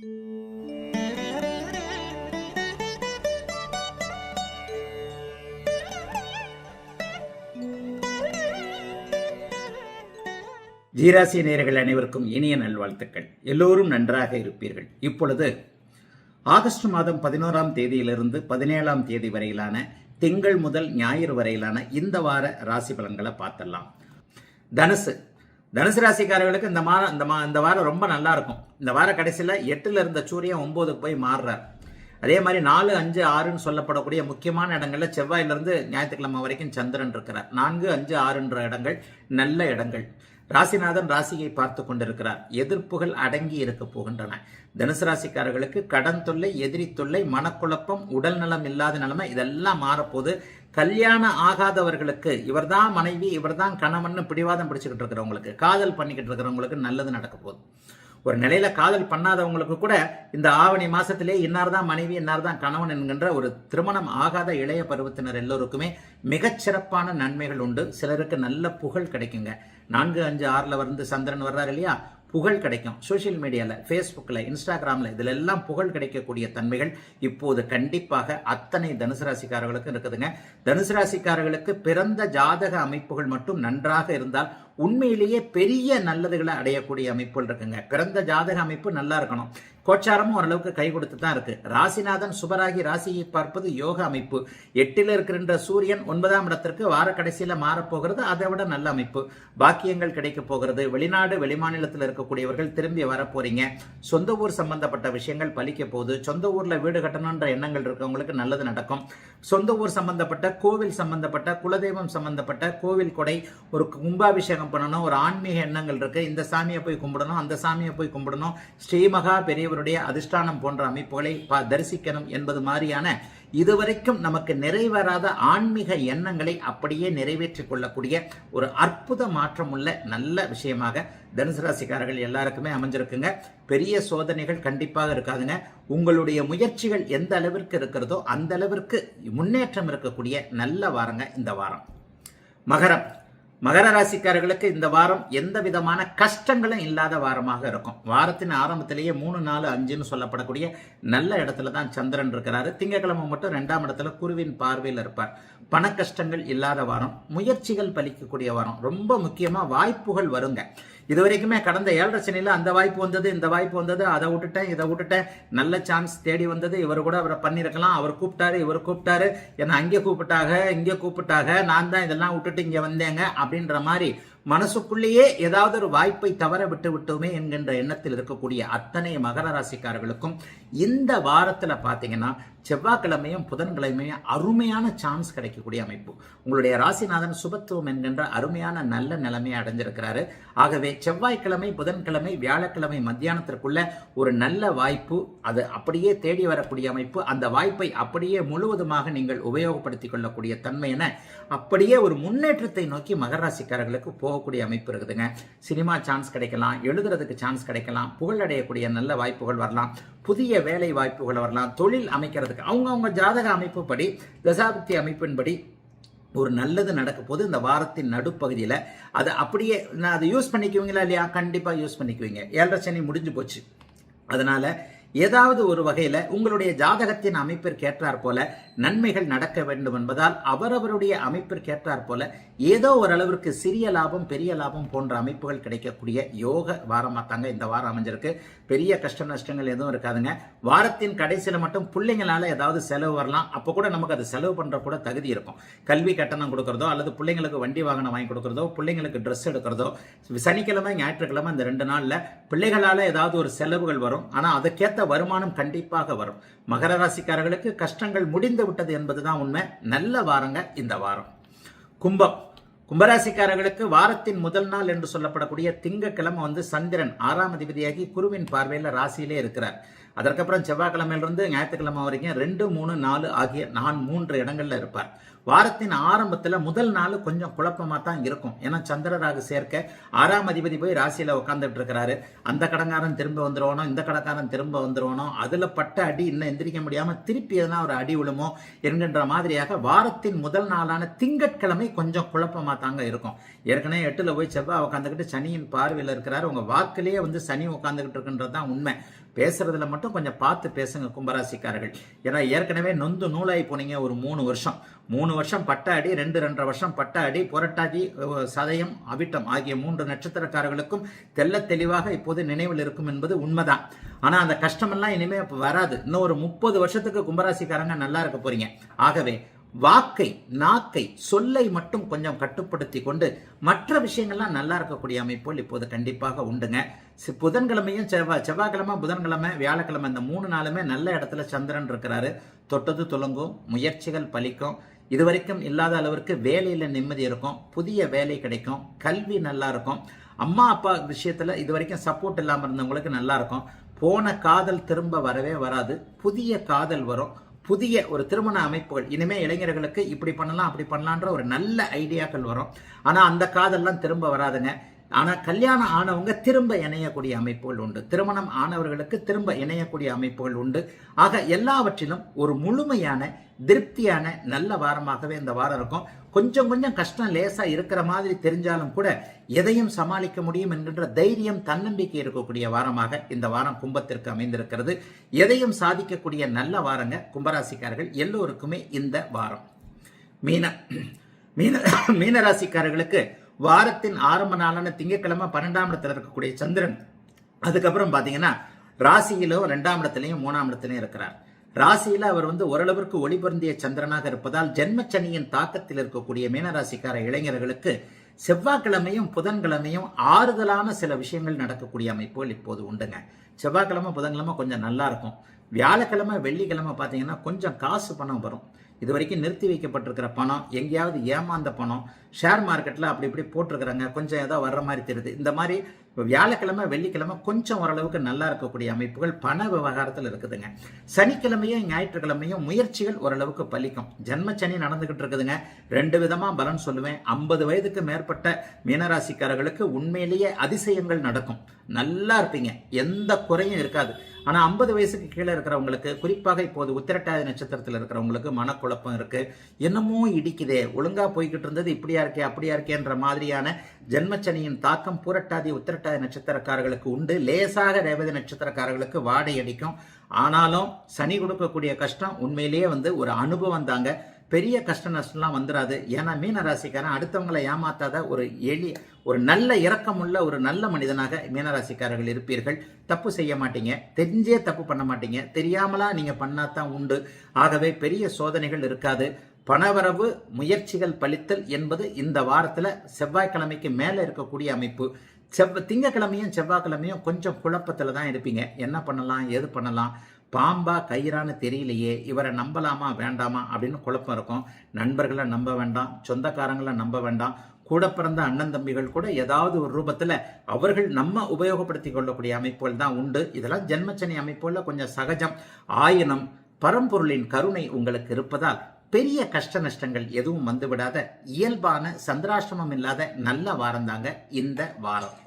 ஜீராசி நேயர்கள் அனைவருக்கும் இனிய நல்வாழ்த்துக்கள். எல்லோரும் நன்றாக இருப்பீர்கள். இப்பொழுது ஆகஸ்ட் மாதம் 11ஆம் தேதியிலிருந்து 17ஆம் தேதி வரையிலான திங்கள் முதல் ஞாயிறு வரையிலான இந்த வார ராசி பலன்களை பார்த்துடலாம். தனுசு ராசிக்காரர்களுக்கு இந்த வாரம் ரொம்ப நல்லா இருக்கும். இந்த வார கடைசியில் 8ல் இருந்த சூரியன் 9க்கு போய் மாறுறார். அதே மாதிரி 4, 5, 6ன்னு சொல்லப்படக்கூடிய முக்கியமான இடங்கள்ல செவ்வாயிலிருந்து ஞாயிற்றுக்கிழமை வரைக்கும் சந்திரன் இருக்கிறார். 4, 5, 6 இடங்கள் நல்ல இடங்கள். ராசிநாதன் ராசியை பார்த்து கொண்டிருக்கிறார். எதிர்ப்புகள் அடங்கி இருக்க போகின்றன. தனுசு ராசிக்காரர்களுக்கு கடன் தொல்லை, எதிரி தொல்லை, மனக்குழப்பம், உடல் நலம் இல்லாத நிலைமை இதெல்லாம் மாறப்போது. கல்யாணம் ஆகாதவர்களுக்கு இவர்தான் மனைவி இவர்தான் கணவன் பிடிவாதம் பிடிச்சுக்கிட்டு இருக்கிறவங்களுக்கு, காதல் பண்ணிக்கிட்டு இருக்கிறவங்களுக்கு நல்லது நடக்க போகுது. ஒரு நிலையில காதல் பண்ணாதவங்களுக்கு கூட இந்த ஆவணி மாசத்திலே இன்னார்தான் மனைவி இன்னார்தான் கணவன் என்கின்ற ஒரு திருமணம் ஆகாத இளைய பருவத்தினர் எல்லோருக்குமே மிகச்சிறப்பான நன்மைகள் உண்டு. சிலருக்கு நல்ல புகழ் கிடைக்குங்க. 4, 5, 6ல் வந்து சந்திரன் வர்றாரு இல்லையா, புகழ் கிடைக்கும். சோசியல் மீடியாவில், ஃபேஸ்புக்கில், இன்ஸ்டாகிராமில் இதில் எல்லாம் புகழ் கிடைக்கக்கூடிய தன்மைகள் இப்போது கண்டிப்பாக அத்தனை தனுசு ராசிக்காரர்களுக்கு இருக்குதுங்க. தனுசு ராசிக்காரர்களுக்கு பிறந்த ஜாதக அமைப்புகள் மட்டும் நன்றாக இருந்தால் உண்மையிலேயே பெரிய நல்லதுகளை அடையக்கூடிய அமைப்புகள் இருக்குங்க. பிறந்த ஜாதக அமைப்பு நல்லா இருக்கணும். கோச்சாரமும் ஓரளவுக்கு கை கொடுத்து தான் இருக்கு. ராசிநாதன் சுபராகி ராசியை பார்ப்பது யோக அமைப்பு. 8ல் இருக்கின்ற சூரியன் 9ஆம் இடத்திற்கு வார கடைசியில மாறப்போகிறது. அதை விட நல்ல அமைப்பு. பாக்கியங்கள் கிடைக்க போகிறது. வெளிநாடு வெளிமாநிலத்தில் இருக்கக்கூடியவர்கள் திரும்பி வரப்போறீங்க. சொந்த ஊர் சம்பந்தப்பட்ட விஷயங்கள் பலிக்க போகுது. சொந்த ஊர்ல வீடு கட்டணுன்ற எண்ணங்கள் இருக்கவங்களுக்கு நல்லது நடக்கும். சொந்த ஊர் சம்பந்தப்பட்ட கோவில் சம்பந்தப்பட்ட குலதெய்வம் சம்பந்தப்பட்ட கோவில் கொடை, ஒரு கும்பாபிஷேகம் பண்ணணும், ஒரு ஆன்மீக எண்ணங்கள் இருக்கு. இந்த சாமியை போய் கும்பிடணும், அந்த சாமியை போய் கும்பிடணும், ஸ்ரீமகா பெரியவருடைய அதிஷ்டானம் போன்ற அமைப்புகளை தரிசிக்கணும் என்பது மாதிரியான இதுவரைக்கும் நமக்கு நிறைவேறாத ஆன்மீக எண்ணங்களை அப்படியே நிறைவேற்றிக் கொள்ளக்கூடிய ஒரு அற்புத மாற்றம் உள்ள நல்ல விஷயமாக தனுசு ராசிக்காரர்கள் எல்லாருக்குமே அமைஞ்சிருக்குங்க. பெரிய சோதனைகள் கண்டிப்பாக இருக்காதுங்க. உங்களுடைய முயற்சிகள் எந்த அளவிற்கு இருக்கிறதோ அந்த அளவிற்கு முன்னேற்றம் இருக்கக்கூடிய நல்ல வாரங்க இந்த வாரம். மகர ராசிக்காரர்களுக்கு இந்த வாரம் எந்த விதமான கஷ்டங்களும் இல்லாத வாரமாக இருக்கும். வாரத்தின் ஆரம்பத்திலேயே 3, 4, 5ன்னு சொல்லப்படக்கூடிய நல்ல இடத்துல தான் சந்திரன் இருக்கிறாரு. திங்கட்கிழமை மட்டும் 2ஆம் இடத்துல குருவின் பார்வையில் இருப்பார். பண கஷ்டங்கள் இல்லாத வாரம், முயற்சிகள் பலிக்கக்கூடிய வாரம். ரொம்ப முக்கியமா வாய்ப்புகள் வருங்க. இதுவரைக்குமே கடந்த 7.5 சனியில அந்த வாய்ப்பு வந்தது, இந்த வாய்ப்பு வந்தது, அதை விட்டுட்டேன், இதை விட்டுட்டேன், நல்ல சான்ஸ் தேடி வந்தது. இவர் கூட அவரை பண்ணிருக்கலாம், அவர் கூப்பிட்டாரு, இவர் கூப்பிட்டாரு, என்ன அங்கே கூப்பிட்டாங்க, இங்கே கூப்பிட்டாங்க, நான் தான் இதெல்லாம் விட்டுட்டு இங்க வந்தேங்க அப்படின்ற மாதிரி மனசுக்குள்ளேயே ஏதாவது ஒரு வாய்ப்பை தவற விட்டு விட்டோமே என்கின்ற எண்ணத்தில் இருக்கக்கூடிய அத்தனை மகர ராசிக்காரர்களுக்கும் இந்த வாரத்துல பாத்தீங்கன்னா செவ்வாய்க்கிழமையும் புதன்கிழமையும் அருமையான சான்ஸ் கிடைக்கக்கூடிய அமைப்பு. உங்களுடைய ராசிநாதன் சுபத்துவம் என்கின்ற அருமையான நல்ல நிலைமையை அடைஞ்சிருக்கிறாரு. ஆகவே செவ்வாய்க்கிழமை, புதன்கிழமை, வியாழக்கிழமை மத்தியானத்திற்குள்ள ஒரு நல்ல வாய்ப்பு, அது அப்படியே தேடி வரக்கூடிய அமைப்பு. அந்த வாய்ப்பை அப்படியே முழுவதுமாக நீங்கள் உபயோகப்படுத்திக் கொள்ளக்கூடிய தன்மை என அப்படியே ஒரு முன்னேற்றத்தை நோக்கி மகர ராசிக்காரர்களுக்கு போகக்கூடிய அமைப்பு இருக்குதுங்க. சினிமா சான்ஸ் கிடைக்கலாம், எழுதுறதுக்கு சான்ஸ் கிடைக்கலாம், புகழடையக்கூடிய நல்ல வாய்ப்புகள் வரலாம், புதிய வேலை வாய்ப்புகள் வரலாம், தொழில் அமைக்கிறதுக்கு அவங்க ஜாதக அமைப்பு படி, தசாபக்தி அமைப்பின்படி ஒரு நல்லது நடக்க போது இந்த வாரத்தின் நடுப்பகுதியில் அதை அப்படியே அதை யூஸ் பண்ணிக்குவீங்களா இல்லையா? கண்டிப்பா யூஸ் பண்ணிக்குவீங்க. 7.5 சனி முடிஞ்சு போச்சு. அதனால ஏதாவது ஒரு வகையில உங்களுடைய ஜாதகத்தின் அமைப்பிற்கேற்றார் போல நன்மைகள் நடக்க வேண்டும் என்பதால் அவரவருடைய அமைப்பிற்கேற்றார் போல ஏதோ ஓரளவிற்கு சிறிய லாபம் பெரிய லாபம் போன்ற அமைப்புகள் கிடைக்கக்கூடிய யோக வாரமாக தாங்க இந்த வாரம் அமைஞ்சிருக்கு. பெரிய கஷ்ட நஷ்டங்கள் எதுவும் இருக்காதுங்க. வாரத்தின் கடைசியில் மட்டும் பிள்ளைங்களால ஏதாவது செலவு வரலாம். அப்போ கூட நமக்கு அது செலவு பண்ற கூட தகுதி இருக்கும். கல்வி கட்டணம் கொடுக்கறதோ அல்லது பிள்ளைங்களுக்கு வண்டி வாகனம் வாங்கி கொடுக்கறதோ, பிள்ளைங்களுக்கு ட்ரெஸ் எடுக்கிறதோ, சனிக்கிழமை ஞாயிற்றுக்கிழமை இந்த 2 நாள்ல பிள்ளைகளால ஏதாவது ஒரு செலவுகள் வரும். ஆனா அதுக்கேற்ற வருமானம் கண்டிப்பாக வரும். மகர ராசிக்காரர்களுக்கு கஷ்டங்கள் முடிந்து விட்டது என்பதுதான் உண்மை. நல்ல வாரங்க இந்த வாரம். கும்பராசிக்காரர்களுக்கு வாரத்தின் முதல் நாள் என்று சொல்லப்படக்கூடிய திங்கட்கிழமை வந்து சந்திரன் 6ஆம் அதிபதியாகி குருவின் பார்வையில் ராசியிலே இருக்கிறார். அதற்கப்புறம் செவ்வாய்க்கிழமையிலிருந்து ஞாயிற்றுக்கிழமை வரைக்கும் 2, 3, 4 ஆகிய 3 இடங்கள்ல இருப்பார். வாரத்தின் ஆரம்பத்துல முதல் நாள் கொஞ்சம் குழப்பமா தான் இருக்கும். ஏன்னா சந்திரராகு சேர்க்க 6ஆம் அதிபதி போய் ராசியில உட்கார்ந்துட்டு இருக்கிறாரு. அந்த கடங்காரன் திரும்ப வந்துருவானோ, இந்த கடக்காரன் திரும்ப வந்துருவானோ, அதுல பட்ட அடி இன்னும் எந்திரிக்க முடியாம திருப்பி எதனா ஒரு அடி விழுமோ என்கின்ற மாதிரியாக வாரத்தின் முதல் நாளான திங்கட்கிழமை கொஞ்சம் குழப்பமா தாங்க இருக்கும். ஏற்கனவே 8ல் போய் செவ்வாய் உட்காந்துக்கிட்டு சனியின் பார்வையில் இருக்கிறாரு. உங்க வாக்கிலேயே வந்து சனி உட்காந்துக்கிட்டு இருக்குன்றது தான் உண்மை. பேசுறதுல மட்டும் கொஞ்சம் பார்த்து பேசுங்க கும்பராசிக்காரர்கள். ஏன்னா ஏற்கனவே நொந்து நூலாகி போனீங்க ஒரு 3 வருஷம் பட்ட அடி, 2.5 வருஷம் பட்ட அடி. புரட்டாதி, சதயம், அவிட்டம் ஆகிய 3 நட்சத்திரக்காரர்களுக்கும் தெல்ல தெளிவாக இப்போது நினைவில் இருக்கும் என்பது உண்மைதான். ஆனா அந்த கஷ்டமெல்லாம் இனிமே வராது. இன்னும் ஒரு 30 வருஷத்துக்கு கும்பராசிக்காரங்க நல்லா இருக்க போறீங்க. ஆகவே வாக்கை, நாக்கை, சொல்லை மட்டும் கொஞ்சம் கட்டுப்படுத்தி கொண்டு மற்ற விஷயங்கள்லாம் நல்லா இருக்கக்கூடிய அமைப்புகள் இப்போது கண்டிப்பாக உண்டுங்க. புதன்கிழமையும் செவ்வாய்க்கிழமை, புதன்கிழமை, வியாழக்கிழமை இந்த 3 நாளுமே நல்ல இடத்துல சந்திரன் இருக்கிறாரு. தொட்டது துலங்கும், முயற்சிகள் பலிக்கும். இதுவரைக்கும் இல்லாத அளவிற்கு வேலையில நிம்மதி இருக்கும், புதிய வேலை கிடைக்கும், கல்வி நல்லா இருக்கும். அம்மா அப்பா விஷயத்துல இதுவரைக்கும் சப்போர்ட் இல்லாமல் இருந்தவங்களுக்கு நல்லா இருக்கும். போன காதல் திரும்ப வரவே வராது, புதிய காதல் வரும். புதிய ஒரு திருமண அமைப்புகள் இனிமே இளைஞர்களுக்கு இப்படி பண்ணலாம் அப்படி பண்ணலான்ற ஒரு நல்ல ஐடியாக்கள் வரும். ஆனா அந்த காதல்லாம் திரும்ப வராதுங்க. ஆனா கல்யாணம் ஆனவங்க திரும்ப இணையக்கூடிய அமைப்புகள் உண்டு. திருமணம் ஆனவர்களுக்கு திரும்ப இணையக்கூடிய அமைப்புகள் உண்டு. ஆக எல்லாவற்றிலும் ஒரு முழுமையான திருப்தியான நல்ல வாரமாகவே இந்த வாரம் இருக்கும். கொஞ்சம் கொஞ்சம் கஷ்டம் லேசா இருக்கிற மாதிரி தெரிஞ்சாலும் கூட எதையும் சமாளிக்க முடியும் என்கின்ற தைரியம், தன்னம்பிக்கை இருக்கக்கூடிய வாரமாக இந்த வாரம் கும்பத்திற்கு அமைந்திருக்கிறது. எதையும் சாதிக்கக்கூடிய நல்ல வாரங்க கும்பராசிக்காரர்கள் எல்லோருக்குமே இந்த வாரம். மீனராசிக்காரர்களுக்கு வாரத்தின் ஆரம்ப நாளான திங்கட்கிழமை 12ஆம் இடத்துல இருக்கக்கூடிய சந்திரன், அதுக்கப்புறம் பாத்தீங்கன்னா ராசியிலும் 2ஆம் இடத்திலையும் 3ஆம் இடத்திலையும் இருக்கிறார். ராசியில அவர் ஓரளவிற்கு ஒளிபொருந்திய சந்திரனாக இருப்பதால் ஜென்மச்சனியின் தாக்கத்தில் இருக்கக்கூடிய மீனராசிக்கார இளைஞர்களுக்கு செவ்வாய்க்கிழமையும் புதன்கிழமையும் ஆறுதலான சில விஷயங்கள் நடக்கக்கூடிய அமைப்புகள் இப்போது உண்டுங்க. செவ்வாய்க்கிழமை புதன்கிழமை கொஞ்சம் நல்லா இருக்கும். வியாழக்கிழமை வெள்ளிக்கிழமை பார்த்தீங்கன்னா கொஞ்சம் காசு பணம் வரும். இது வரைக்கும் நிறுத்தி வைக்கப்பட்டிருக்கிற பணம், எங்கேயாவது ஏமாந்த பணம், ஷேர் மார்க்கெட்டில் அப்படி இப்படி போட்டிருக்கிறாங்க, கொஞ்சம் ஏதோ வர்ற மாதிரி தெரியுது. இந்த மாதிரி வியாழக்கிழமை வெள்ளிக்கிழமை கொஞ்சம் ஓரளவுக்கு நல்லா இருக்கக்கூடிய அமைப்புகள் பண விவகாரத்தில் இருக்குதுங்க. சனிக்கிழமையும் ஞாயிற்றுக்கிழமையும் முயற்சிகள் ஓரளவுக்கு பலிக்கும். ஜென்மச்சனி நடந்துகிட்டு இருக்குதுங்க. 2 விதமா பலன் சொல்லுவேன். 50 வயதுக்கு மேற்பட்ட மீனராசிக்காரர்களுக்கு உண்மையிலேயே அதிசயங்கள் நடக்கும். நல்லா இருப்பீங்க, எந்த குறையும் இருக்காது. ஆனா 50 வயசுக்கு கீழே இருக்கிறவங்களுக்கு, குறிப்பாக இப்போது உத்திரட்டாதி நட்சத்திரத்தில் இருக்கிறவங்களுக்கு மனக்குழப்பம் இருக்கு. என்னமோ இடிக்குதே, ஒழுங்கா போய்கிட்டு இருந்தது இப்படியா இருக்கே அப்படியா இருக்கேன்ற மாதிரியான ஜென்மச்சனியின் தாக்கம் பூரட்டாதி உத்திரட்டாதி நட்சத்திரக்காரர்களுக்கு உண்டு. லேசாக ரேவதி நட்சத்திரக்காரர்களுக்கு வாடை அடிக்கும். ஆனாலும் சனி கொடுக்கக்கூடிய கஷ்டம் உண்மையிலேயே ஒரு அனுபவம் தாங்க. பெரிய கஷ்ட நஷ்டம்லாம் வந்துடாது. ஏன்னா மீனராசிக்காரன் அடுத்தவங்களை ஏமாத்தாத ஒரு நல்ல இரக்கமுள்ள ஒரு நல்ல மனிதனாக மீனராசிக்காரர்கள் இருப்பீர்கள். தப்பு செய்ய மாட்டீங்க, தெரிஞ்சே தப்பு பண்ண மாட்டீங்க, தெரியாமலா நீங்க பண்ணாதான் உண்டு. ஆகவே பெரிய சோதனைகள் இருக்காது. பணவரவு, முயற்சிகள் பலித்தல் என்பது இந்த வாரத்துல செவ்வாய்க்கிழமைக்கு மேல இருக்கக்கூடிய அமைப்பு. திங்கக்கிழமையும் செவ்வாய்க்கிழமையும் கொஞ்சம் குழப்பத்துல தான் இருப்பீங்க. என்ன பண்ணலாம், எது பண்ணலாம், பாம்பா கயிறான்னு தெரியலையே, இவரை நம்பலாமா வேண்டாமா அப்படின்னு குழப்பம் இருக்கும். நண்பர்களை நம்ப வேண்டாம், சொந்தக்காரங்களை நம்ப வேண்டாம். கூட பிறந்த அண்ணன் தம்பிகள் கூட ஏதாவது ஒரு ரூபத்துல அவர்கள் நம்ம உபயோகப்படுத்திக் கொள்ளக்கூடிய அமைப்புகள் தான் உண்டு. இதெல்லாம் ஜென்மச்சனி அமைப்புல கொஞ்சம் சகஜம். ஆயினும் பரம்பொருளின் கருணை உங்களுக்கு இருப்பதால் பெரிய கஷ்ட நஷ்டங்கள் எதுவும் வந்துவிடாத இயல்பான சந்திராஷ்டமம் இல்லாத நல்ல வாரம் தாங்க இந்த வாரம்.